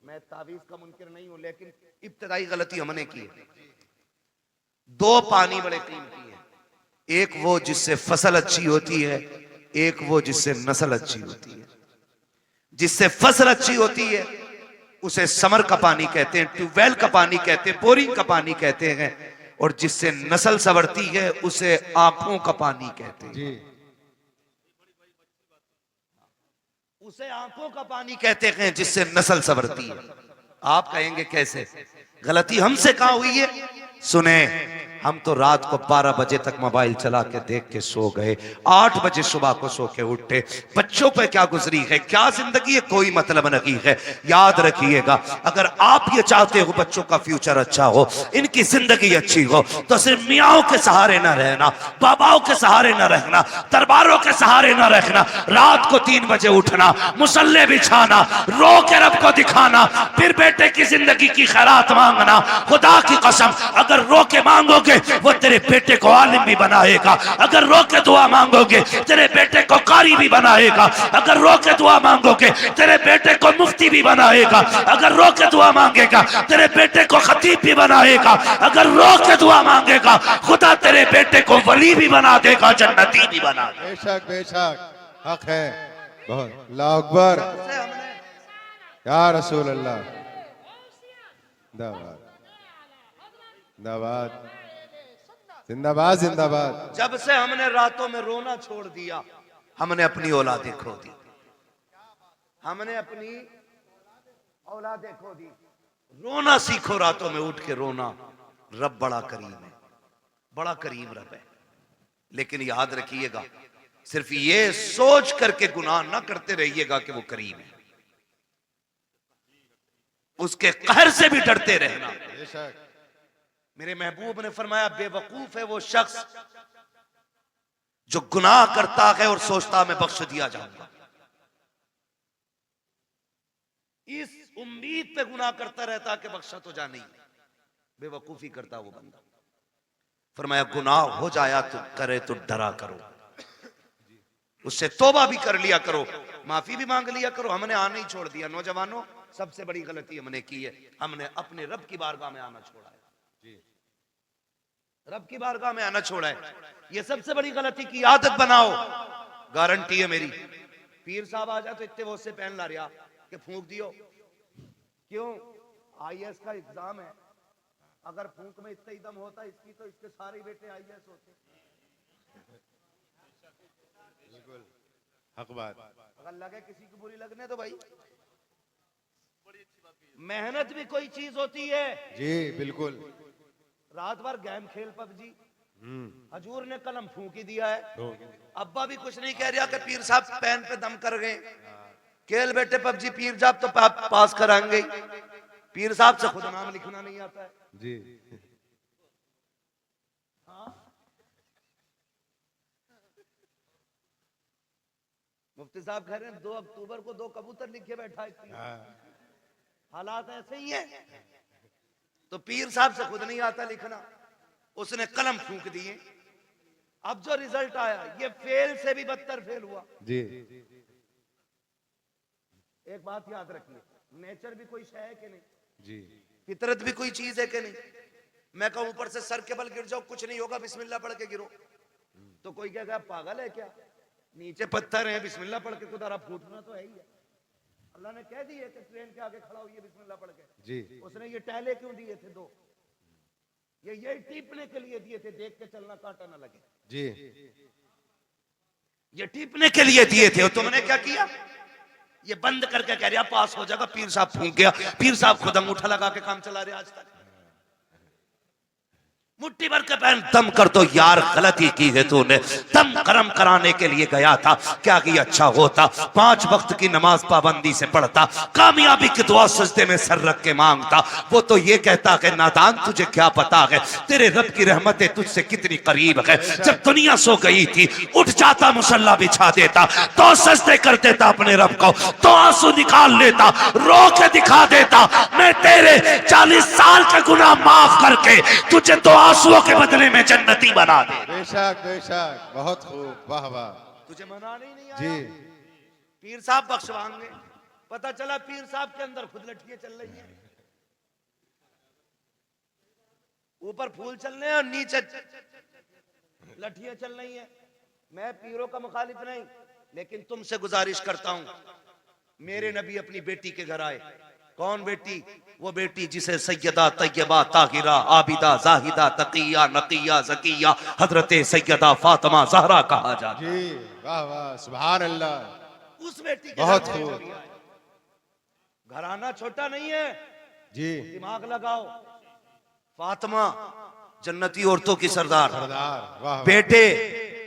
मैं तावीज का मुनकिर नहीं हूं, लेकिन इब्तदाई गलती हमने की है। दो पानी बड़े कीमती हैं, एक वो जिससे फसल अच्छी होती है, एक वो जिससे नस्ल अच्छी होती है। जिससे फसल अच्छी होती है उसे समर का पानी कहते हैं, ट्यूबवेल का पानी कहते हैं, बोरिंग का पानी कहते हैं। और जिससे नस्ल संवरती है उसे आंखों का पानी कहते हैं। जी। उसे आंखों का पानी कहते हैं जिससे नस्ल संवरती है। आप कहेंगे कैसे? गलती हमसे कहां हुई है? सुने, हम तो रात को 12 बजे तक मोबाइल चला के देख के सो गए, 8 बजे सुबह को सो के उठे। बच्चों पे क्या गुजरी है, क्या जिंदगी है, कोई मतलब नहीं है। याद रखिएगा, अगर आप ये चाहते हो बच्चों का फ्यूचर अच्छा हो, इनकी जिंदगी अच्छी हो, तो सिर्फ मियाओं के सहारे ना रहना, बाबाओं के सहारे ना रहना, दरबारों के सहारे ना रखना। रात को 3 बजे उठना, मुसल्ले बिछाना, रो के रब को दिखाना, फिर बेटे की जिंदगी की खैरात मांगना। खुदा की कसम अगर रो के मांगोगे वो तेरे बेटे को आलिम भी बनाएगा, अगर रो के दुआ मांगोगे तेरे बेटे को कारी भी बनाएगा, अगर रो के दुआ मांगोगे तेरे बेटे को मुफ्ती भी बनाएगा, अगर रो के दुआ मांगेगा तेरे बेटे को खतीब भी बनाएगा, अगर रो के दुआ मांगेगा खुदा तेरे बेटे को वली भी बना देगा, जन्नती भी बना देगा। बेशक बेशक हक है बहुत। अल्लाह अकबर या रसूल अल्लाह। जिंदाबाद जिंदाबाद जिंदाबाद जिंदाबाद। जब से हमने रातों में रोना छोड़ दिया, हमने अपनी औलादें खो दी, हमने अपनी औलादें खो दी। रोना सीखो, रातों में उठ के रोना। रब बड़ा करीम है, बड़ा करीम रब है। लेकिन याद रखिएगा, सिर्फ ये सोच करके गुनाह ना करते रहिएगा कि वो करीम है, उसके कहर से भी डरते रहना। बेशक। मेरे महबूब ने फरमाया बेवकूफ है वो शख्स जो गुनाह करता है और सोचता मैं बख्श दिया जाऊंगा। इस उम्मीद पे गुनाह करता रहता कि बख्शा तो जाने ही, बेवकूफी करता वो बंदा। फरमाया गुनाह हो जाया तो करे तो डरा करो, उससे तौबा भी कर लिया करो, माफी भी मांग लिया करो। हमने आना ही छोड़ दिया। नौजवानों, सबसे बड़ी गलती हमने की है, हमने अपने रब की बारगाह में आना छोड़ा है। रब की बारगाह में आना छोड़ा है, ये सबसे बड़ी गलती की आदत बनाओ। गारंटी है मेरी, पीर साहब आ जाए तो इतने वो से पहन ला रहा कि फूंक दियो। क्यों? आईएएस का एग्जाम है, अगर फूंक में इतना ही दम होता इसकी तो इसके सारे बेटे आईएएस होते। बिल्कुल हक बात। अगर लगे किसी को बुरी लगने तो भाई, मेहनत भी कोई चीज होती है। जी बिल्कुल। रात भर गेम खेल पबजी, हजूर ने कलम फूंक ही दिया है। अब्बा भी कुछ नहीं कह रहा कि पीर साहब पेन पे दम कर गए, खेल बेटे पबजी, पीर साहब तो पास कराएंगे। पीर साहब से खुद नाम लिखना नहीं आता है जी। मुफ्ती साहब कह रहे हैं 2 अक्टूबर को 2 कबूतर लिखे बैठा है। हालात ऐसे ही है। तो पीर साहब से खुद नहीं आता लिखना, उसने कलम फूंक दिए। अब जो रिजल्ट आया ये फेल से भी बदतर फेल हुआ जी। एक बात याद रखिए, नेचर भी कोई शय है कि नहीं, जी फितरत भी कोई चीज है कि नहीं। मैं कहूं ऊपर से सर के बल गिर जाओ कुछ नहीं होगा, बिस्मिल्लाह पढ़ के गिरो, तो कोई कहेगा पागल है क्या, नीचे पत्थर है बिस्मिल्लाह पढ़ के कुदारा फूटना तो है ही है। अल्लाह ने कह दी है कि ट्रेन के आगे खड़ा हुई बिस्मिल्लाह पढ़ के जी। उसने ये टहले क्यों दिए थे 2, ये टीपने के लिए दिए थे, देख के चलना कांटा ना लगे। जी ये टीपने के लिए दिए थे, और तुमने क्या किया, ये बंद करके कह रहा पास हो जाएगा। पीर साहब फूंक गया, पीर साहब खुद अंगूठा लगा के काम चला रहे आज तक। मुट्ठी भर के पहन दम कर दो यार, गलती की है तूने, दम करम कराने के लिए गया था, क्या कि अच्छा होता 5 वक्त की नमाज पाबंदी से पढ़ता, कामयाबी की दुआ सजदे में सर रख के मांगता। वो तो ये कहता कि नादान तुझे क्या पता है तेरे रब की रहमतें तुझसे कितनी करीब है। जब दुनिया सो गई थी उठ जाता, मुसल्ला बिछा देता, तो सजदे कर देता अपने रब को, तो आंसू निकाल लेता, रो के दिखा देता, मैं तेरे 40 साल के गुनाह माफ करके तुझे तो आंसुओं के बदले में जन्नती बना दे। बेशक बेशक, बहुत खूब, वाह वाह। तुझे मनाने ही नहीं आया जी। पीर साहब बख्शवाएंगे, पता चला पीर साहब के अंदर खुद लठियां चल रही हैं, ऊपर फूल चल रहे हैं और नीचे लठियां चल रही हैं। मैं पीरों का मुखालिफ नहीं, लेकिन तुमसे गुजारिश करता हूं, मेरे नबी अपनी बेटी के घर आए। कौन बेटी, वो बेटी जिसे सैयदा तैयबा ताहिरा आबिदा जाहिदा तकिया नकिया जकिया हजरत सैयदा फातिमा ज़हरा कहा जाता है। जी वाह वाह, सुभान अल्लाह। उस बेटी के बहुत घर में खूब। घराना छोटा नहीं है, जी दिमाग लगाओ। फातिमा जन्नती औरतों की सरदार, सरदार, वाह वाह। बेटे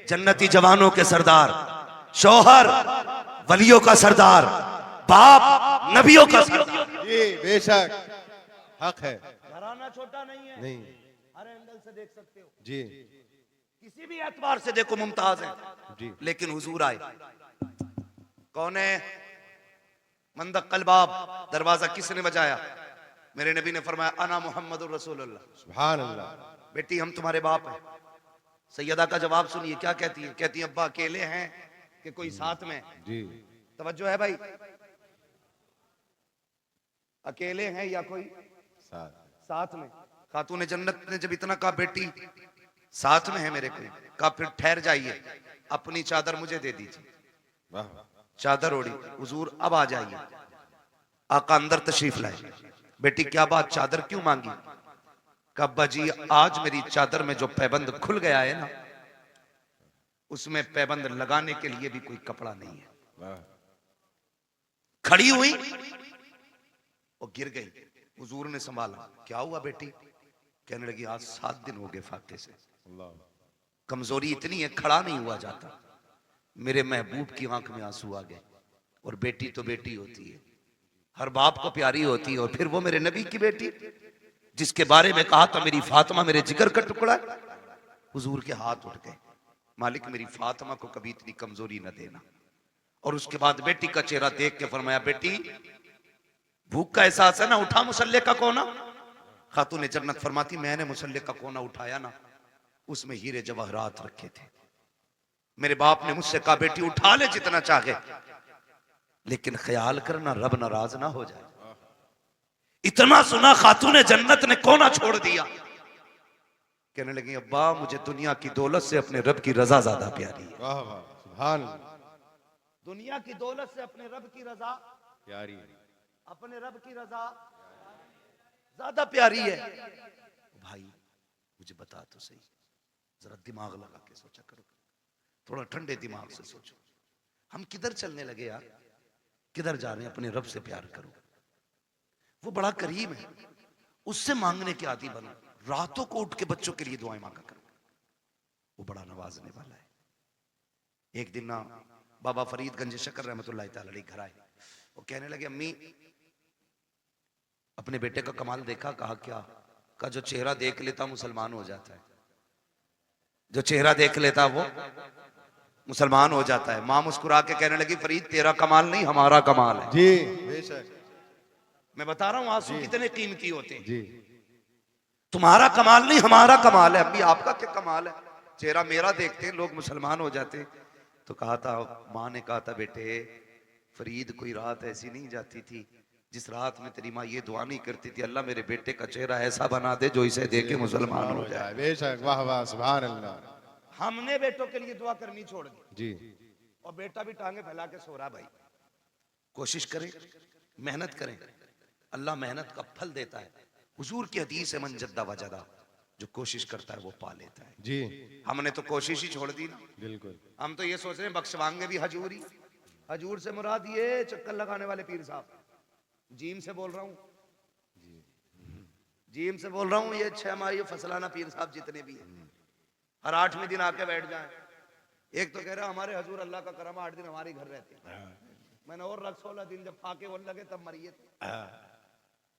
जन्नती जवानों के सरदार, शौहर वलियों का सरदार, बाप नबियों का सरदार। जी बेशक, हक है। घराना छोटा नहीं है, नहीं हर एंगल से देख सकते हो, जी किसी भी एतबार से देखो मुमताज है। जी। लेकिन हुजूर आए, कौन है, मंदक कलबाब, दरवाजा किसने बजाया, मेरे नबी ने फरमाया अना मोहम्मद रसूलुल्लाह। सुभान अल्लाह। बेटी हम तुम्हारे बाप हैं। सैयदा का जवाब सुनिए क्या कहती है, कहती है अब्बा अकेले हैं कि कोई साथ में। जी तवज्जो है भाई, अकेले हैं या कोई साथ में। खातून जन्नत ने जब इतना कहा बेटी साथ में है मेरे को, कहा फिर ठहर जाइए, अपनी चादर मुझे दे दीजिए। वाह। चादर ओढ़ी, हुजूर अब आ जाइए। आका अंदर तशरीफ लाए। बेटी क्या बात, चादर क्यों मांगी, कहा अब्बा जी आज मेरी चादर में जो पैबंद खुल गया है ना, उसमें पैबंद लगाने के लिए भी कोई कपड़ा नहीं है। वाह। खड़ी हुई और गिर गई। हुजूर ने संभाला, क्या हुआ बेटी, कहने लगी आज 7 दिन हो गए फाके से, अल्लाह। कमजोरी इतनी है खड़ा नहीं हुआ जाता। मेरे महबूब की आंख में आंसू आ गए। और बेटी तो बेटी होती है, हर बाप को प्यारी होती है, और फिर वो मेरे नबी की बेटी जिसके बारे में कहा था मेरी फातिमा मेरे जिगर का टुकड़ा। हुजूर के हाथ उठ गए, मालिक मेरी फातिमा को कभी इतनी कमजोरी न देना। और उसके बाद बेटी का चेहरा देख के फरमाया बेटी भूख का एहसास है ना, उठा मुसल्ले का कोना। खातून जन्नत फरमाती मैंने मुसल्ले का कोना उठाया ना, उसमें हीरे जवाहरात रखे थे। मेरे बाप ने मुझसे कहा बेटी उठा ले जितना चाहे, लेकिन ख्याल करना रब नाराज ना हो जाए। इतना सुना खातून जन्नत ने कोना छोड़ दिया। कहने लगी अब्बा मुझे दुनिया की दौलत से अपने रब की रजा ज्यादा प्यारी है। वाह वाह, सुभान अल्लाह। दुनिया की दौलत से अपने रब की रजा, प्यारी। अपने रब की रजा ज्यादा प्यारी है। भाई मुझे बता तो सही, जरा दिमाग लगा के सोचा करो, थोड़ा ठंडे दिमाग से सोचो, हम किधर चलने लगे यार, किधर जा रहे हैं? अपने रब से प्यार करो, वो बड़ा करीम है, उससे मांगने के आदी बनो, रातों को उठ के बच्चों के लिए दुआएं मांगा करो, वो बड़ा नवाजने वाला है। एक दिन ना बाबा फरीद गंज शक्कर रहमतुल्लाह तआला अलैह घर आए, वो कहने लगे अम्मी अपने बेटे का कमाल देखा? कहा क्या? का जो चेहरा देख लेता मुसलमान हो जाता है, जो चेहरा देख लेता वो मुसलमान हो जाता है। मां मुस्कुरा के कहने लगी फरीद तेरा कमाल नहीं हमारा कमाल है। जी बेशक, मैं बता रहा हूं आंसू कितने कीमती होते हैं। जी तुम्हारा कमाल नहीं हमारा कमाल है। अम्मी आपका क्या कमाल है? चेहरा मेरा देखते हैं लोग मुसलमान हो जाते। तो कहा था, माँ ने कहा था बेटे फरीद कोई रात ऐसी नहीं जाती थी जिस रात में तेरी माँ ये दुआ नहीं करती थी, अल्लाह मेरे बेटे का चेहरा ऐसा बना दे जो इसे देख के मुसलमान हो जाए। बेशक, वाह वाह, सुभान अल्लाह। हमने बेटों के लिए दुआ करनी छोड़ दी, जी और बेटा भी टांगे फैला के सो रहा। भाई कोशिश करें, मेहनत करें, अल्लाह मेहनत का फल देता है। हुजूर की हदीस है मन जद्दा वजदा, जो कोशिश करता है वो पा लेता है। जी हमने तो कोशिश ही छोड़ दी ना। बिल्कुल। हम तो ये सोच रहे हैं बख्शवाएंगे भी हजूर ही। हजूर से मुराद ये चक्कर लगाने वाले पीर साहब, जीम से बोल रहा हूँ, जीम से बोल रहा हूँ, ये 6 माह ये फसलाना पीर साहब जितने भी हैं, हर 8वें दिन आके बैठ जाएं। एक तो कह रहा हमारे हजूर अल्लाह का करम 8 दिन हमारे घर रहते हैं। मैंने और रख 16 दिन जब फाके वो लगे तब मरिए थे।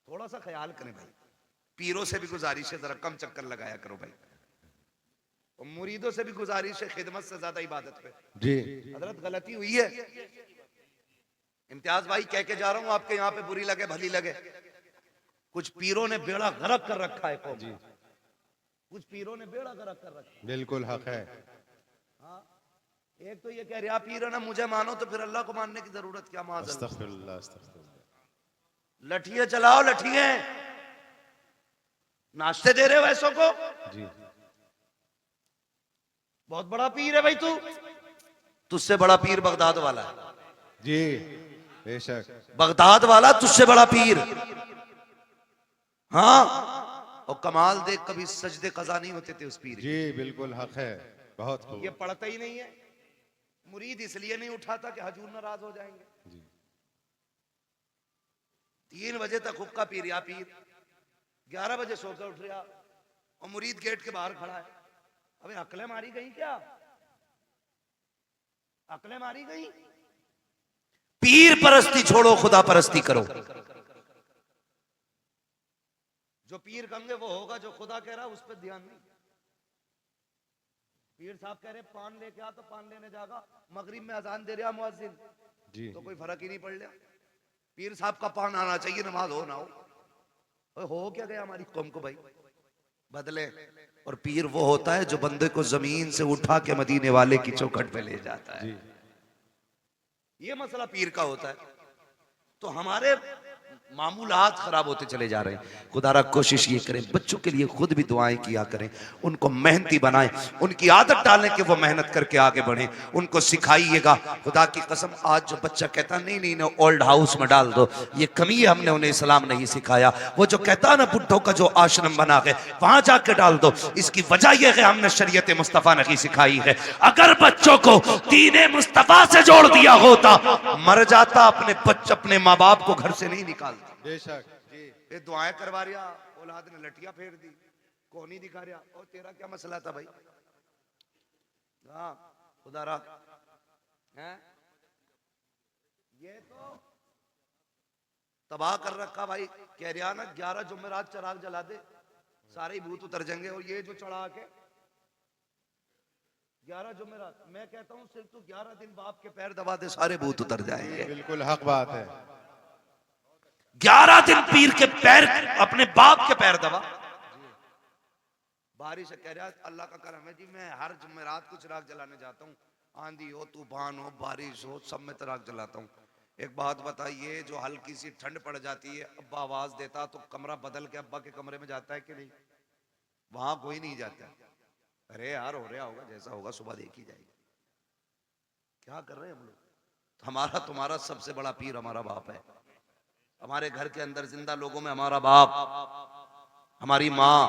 थोड़ा सा ख्याल करें भाई, पीरों से भी गुजारिश है जरा कम चक्कर लगाया करो भाई, और मुरीदों से भी गुजारिश है खिदमत से ज्यादा इबादत पे। जी हजरत गलती हुई है, इम्तियाज भाई कह के जा रहा हूं, आपके यहाँ पे बुरी लगे भली लगे, कुछ पीरों ने बेड़ा गर्क कर रखा है कौम, कुछ पीरों ने बेड़ा गर्क कर रखा है। बिल्कुल हक है। हाँ, एक तो ये कह रहा पीर है ना मुझे मानो, तो फिर अल्लाह को मानने की जरूरत क्या? माज़अल्लाह, अस्तगफिरुल्लाह, अस्तगफिरुल्लाह। लठिए चलाओ लठिए, नाश्ते दे रहे हो ऐसों को? जी बहुत बड़ा पीर है भाई तू, तुझसे बड़ा पीर बगदाद वाला है। जी बेशक, बगदाद वाला तुझसे बड़ा पीर। हाँ, और कमाल देख कभी सजदे कज़ा नहीं होते थे उस पीर के। जी बिल्कुल हक है, बहुत खूब। ये पढ़ता ही नहीं है, मुरीद इसलिए नहीं उठाता कि हजूर नाराज हो जाएंगे। जी 3 बजे तक हुक्का पी रहा पीर, 11 बजे सो कर उठ रहा, और मुरीद गेट के बाहर खड़ा है। अबे अकलें मारी गई क्या? अकलें मारी गई? पीर परस्ती छोड़ो, खुदा परस्ती करो। जो पीर कहेंगे वो होगा, जो खुदा कह रहा है उस पर ध्यान नहीं। पीर साहब कह रहे पान लेके आ, तो पान लेने जागा, मगरिब में अजान दे रहा मुअज्जिन, जी तो कोई फर्क ही नहीं पड़ लिया। पीर साहब का पान आना चाहिए, नमाज हो ना हो। हो क्या गया हमारी कौम को भाई, बदले। और पीर वो होता है जो बंदे को जमीन से उठा के मदीने वाले की चौखट पे ले जाता है। जी ये मसला पीर का होता है। तो हमारे मामूलात खराब होते चले जा रहे हैं। खुदारा कोशिश ये करें, बच्चों के लिए खुद भी दुआएं किया करें, उनको मेहनती बनाएं, उनकी आदत डालें कि वो मेहनत करके आगे बढ़ें, उनको सिखाइएगा। खुदा की कसम, आज जो बच्चा कहता नहीं नहीं ना ओल्ड हाउस में डाल दो, ये कमी है, हमने उन्हें इस्लाम नहीं सिखाया। वो जो कहता ना बुढ़ों का जो आश्रम बना है वहां जाके डाल दो, इसकी वजह यह है हमने शरीयत मुस्तफा नहीं सिखाई है। अगर बच्चों को दीन मुस्तफा से जोड़ दिया होता, मर जाता अपने बच्चे अपने माँ बाप को घर से नहीं निकालता। बेशक। जी ये दुआएं करवा रिया, औलाद ने लटिया फेर दी, कौन ही दिखा रहा। और तेरा क्या मसला था भाई? हाँ खुदारा है, ये तो तबाह कर रखा भाई। कह रहा ना 11 जुमेरात चराग जला दे, सारे ही भूत उतर जाएंगे। और ये जो चढ़ा के 11 जुमेरात, मैं कहता हूँ सिर्फ तू 11 दिन बाप के पैर दबा दे, सारे भूत उतर जाएंगे। बिल्कुल हक बात है। 11 दिन पीर के पैर, अपने बाप के पैर दबा। बारिश कह रहा अल्लाह का करम है जी, मैं हर जुमेरात को चिराग जलाने जाता हूँ, आंधी हो तूफान हो बारिश हो सब में चिराग जलाता हूँ। एक बात बताइए, जो हल्की सी ठंड पड़ जाती है, अब्बा आवाज देता तो कमरा बदल के अब्बा के कमरे में जाता है कि नहीं? वहां कोई नहीं जाता। अरे यार हो रहा होगा, जैसा होगा सुबह देखी जाएगी। क्या कर रहे हैं हम लोग? हमारा तुम्हारा सबसे बड़ा पीर हमारा बाप है। हमारे घर के अंदर जिंदा लोगों में हमारा बाप, हमारी माँ,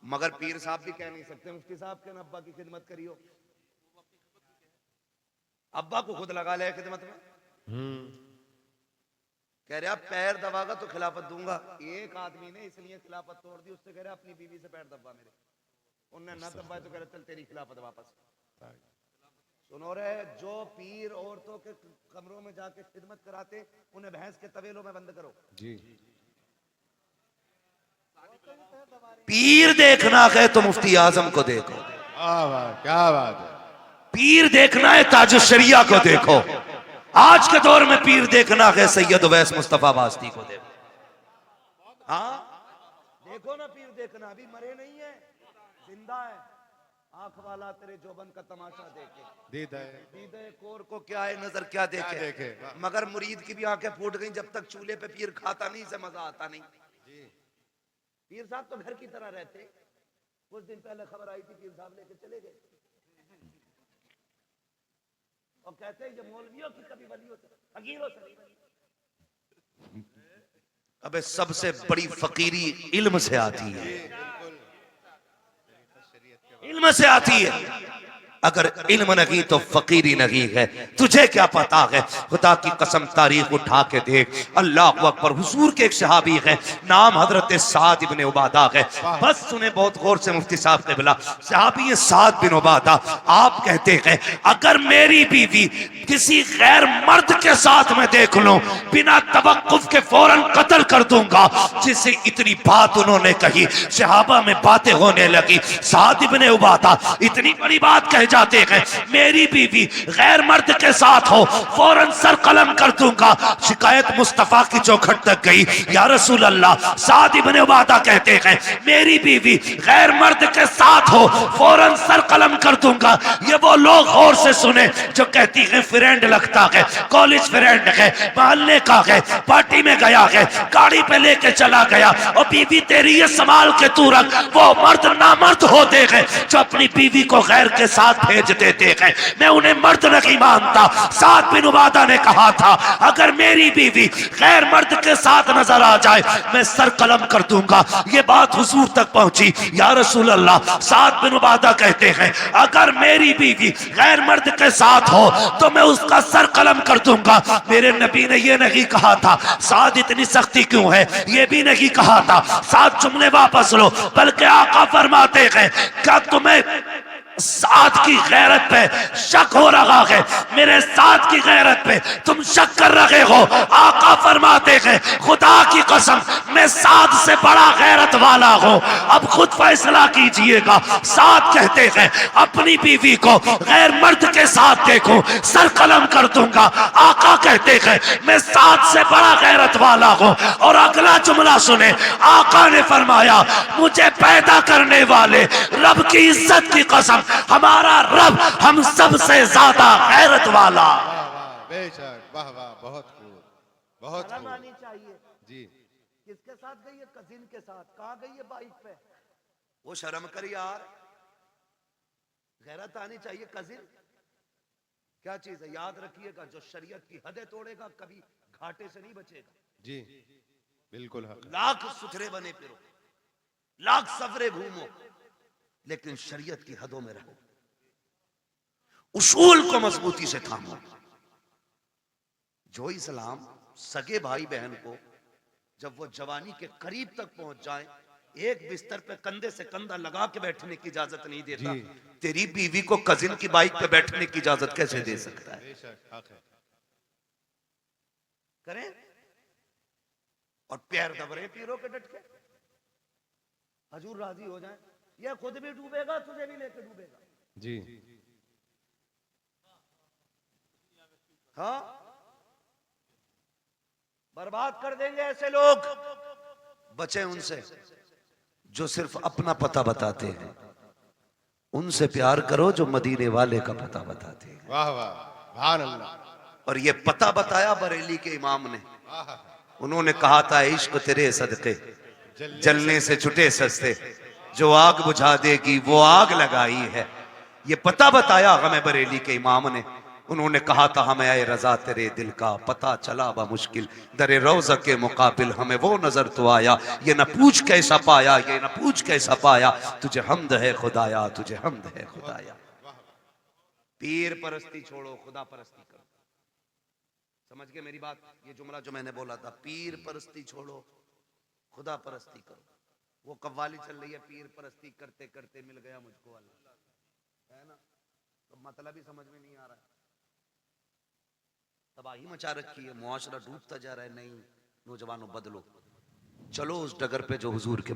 मगर पीर साहब भी कह नहीं सकते मुफ्ती साहब के अब्बा की खिदमत करियो। अब्बा को खुद लगा ले खिदमत में। कह रहे पैर दबागा तो खिलाफत दूंगा। एक आदमी ने इसलिए खिलाफत तोड़ दी, उससे कह रहे अपनी बीवी से पैर दबा मेरे, उनने ना दबाए तो कह रहे चल तेरी खिलाफत वापस। सुनो रे, जो पीर औरतों के कमरों में जाके खिदमत कराते उन्हें भैंस के तवेलों में बंद करो जी। पीर देखना है तो मुफ्ती आजम को देखो। क्या बात है। पीर देखना है ताजुश शरिया को देखो। आज के दौर में पीर देखना है सैयद उवैस मुस्तफा वास्ती को देखो। हाँ देखो ना, पीर देखना, अभी मरे नहीं है, जिंदा है। आंख वाला तेरे जोबन का तमाशा देखे, दीदे कोर को क्या है नजर क्या देखे। मगर मुरीद की भी आंखें फूट गई जब तक चूल्हे पे पीर खाता नहीं, से मजा आता नहीं। पीर साहब तो घर की तरह रहते। कुछ दिन पहले खबर आई थी पीर साहब लेके चले गए और कहते हैं ये मौलवियों की कभी वलियों से फकीरों से नहीं। अबे सबसे बड़ी फकीरी इल्म से आती है, इल्म से आती है। अगर इल्म नहीं तो फकीरी नहीं है। तुझे क्या पता है, खुदा की कसम तारीख उठा के देख। अल्लाह अकबर। हुजूर के एक सहाबी है, नाम हजरत साद इब्ने उबादा है। बस सुने बहुत गौर से मुफ्ती साहब ने बोला, सहाबी साद बिन उबादा, आप कहते हैं अगर मेरी बीवी किसी गैर मर्द के साथ में देख लूं, बिना तवक्कुफ के फौरन कत्ल कर दूंगा। जिससे इतनी बात उन्होंने कही, सहाबा में बातें होने लगी। साद इब्ने उबादा इतनी बड़ी बात कह जाते हैं, मेरी बीवी गैर मर्द के साथ हो फौरन सर कलम कर दूंगा। शिकायत मुस्तफा की चौखट तक गई। या रसूल अल्लाह, साद इब्ने उबादा कहते हैं मेरी बीवी गैर मर्द के साथ हो फौरन सर कलम कर दूंगा। ये वो लोग गौर से सुने जो कहती है फ्रेंड लगता है, कॉलेज फ्रेंड है, मोहल्ले का है, पार्टी में गया है, गाड़ी पे लेके चला गया और बीवी तेरी ये संभाल के तू रख। वो मर्द नामर्द होते हैं जो अपनी बीवी को गैर के साथ भेज देते हैं। मैं उन्हें मर्द नहीं मानता। साद बिन उबादा ने कहा था अगर मेरी बीवी गैर मर्द के साथ नजर आ जाए मैं सर कलम कर दूंगा। ये बात हुजूर तक पहुंची। या रसूल अल्लाह, साद बिन उबादा कहते हैं अगर मेरी बीवी गैर मर्द के साथ हो तो मैं उसका सर कलम कर दूंगा। मेरे नबी ने ये नहीं कहा था साद इतनी सख्ती क्यों है, ये भी नहीं कहा था। साद जुमले वापस लो, बल्कि आका फरमाते हैं क्या तुम्हें साद की गैरत पे शक हो रहा है? मेरे साद की गैरत पे तुम शक कर रहे हो? आका फरमाते हैं खुदा की कसम मैं साद से बड़ा गैरत वाला हूं। अब खुद फैसला कीजिएगा। साद कहते हैं अपनी बीवी को गैर मर्द के साथ देखो सर कलम कर दूंगा। आका कहते हैं मैं साद से बड़ा गैरत वाला हूं। और अगला जुमला सुने, आका ने फरमाया मुझे पैदा करने वाले रब की इज्जत की कसम हमारा रब हम सब से ज्यादा गैरत वाला। बेशक, वाह वाह, बहुत खूब, बहुत खूब। आनी चाहिए जी। किसके साथ गई है? कजिन के साथ। कहां गई है? बाइक पे। वो शर्म कर यार, गैरत आनी चाहिए। कजिन क्या चीज है? याद रखिएगा जो शरीयत की हदें तोड़ेगा कभी घाटे से नहीं बचेगा। जी बिल्कुल। लाख सुथरे बने फिरो, लाख सफरे घूमो, लेकिन शरीयत की हदों में रहो, उसूल को मजबूती से थामो। जो इस्लाम सगे भाई बहन को जब वो जवानी के करीब तक पहुंच जाए एक बिस्तर पे कंधे से कंधा लगा के बैठने की इजाजत नहीं देता, तेरी बीवी को कजिन की बाइक पे बैठने की इजाजत कैसे दे सकता है? करें और पैर दब रहे पीरों के डट के, हजूर राजी हो जाए, यह खुद भी डूबेगा तुझे भी लेके डूबेगा। जी हाँ, बर्बाद कर देंगे ऐसे लोग। बचे उनसे जो सिर्फ अपना पता बताते हैं, उनसे प्यार करो जो मदीने वाले का पता बताते हैं। वाह वाह, सुभान अल्लाह। और ये पता बताया बरेली के इमाम ने। उन्होंने कहा था इश्क तेरे सदके जलने से छुटे सस्ते, जो आग बुझा देगी वो आग लगाई है। ये पता बताया हमें बरेली के इमाम ने। उन्होंने कहा था हमें आए रजा तेरे दिल का, पता चला बा मुश्किल दरे रोज़ा के मुकाबिल, हमें वो नजर तो आया, ये न पूछ कैसा पाया, ये न पूछ कैसा पाया, तुझे हमद है खुदाया, तुझे हमद है खुदाया। पीर परस्ती छोड़ो, खुदा परस्ती करो। समझ गए मेरी बात? ये जुमला जो मैंने बोला था, पीर परस्ती छोड़ो, खुदा परस्ती करो। वो कव्वाली चल रही है, पीर परस्ती करते करते मिल गया मुझको अल्लाह, है ना? तो मतलब ही समझ में नहीं आ रहा है। तबाही मचा रखी है, मुआशरा डूबता जा रहा है। नहीं नौजवानों, बदलो, चलो उस डगर पे जो हुजूर के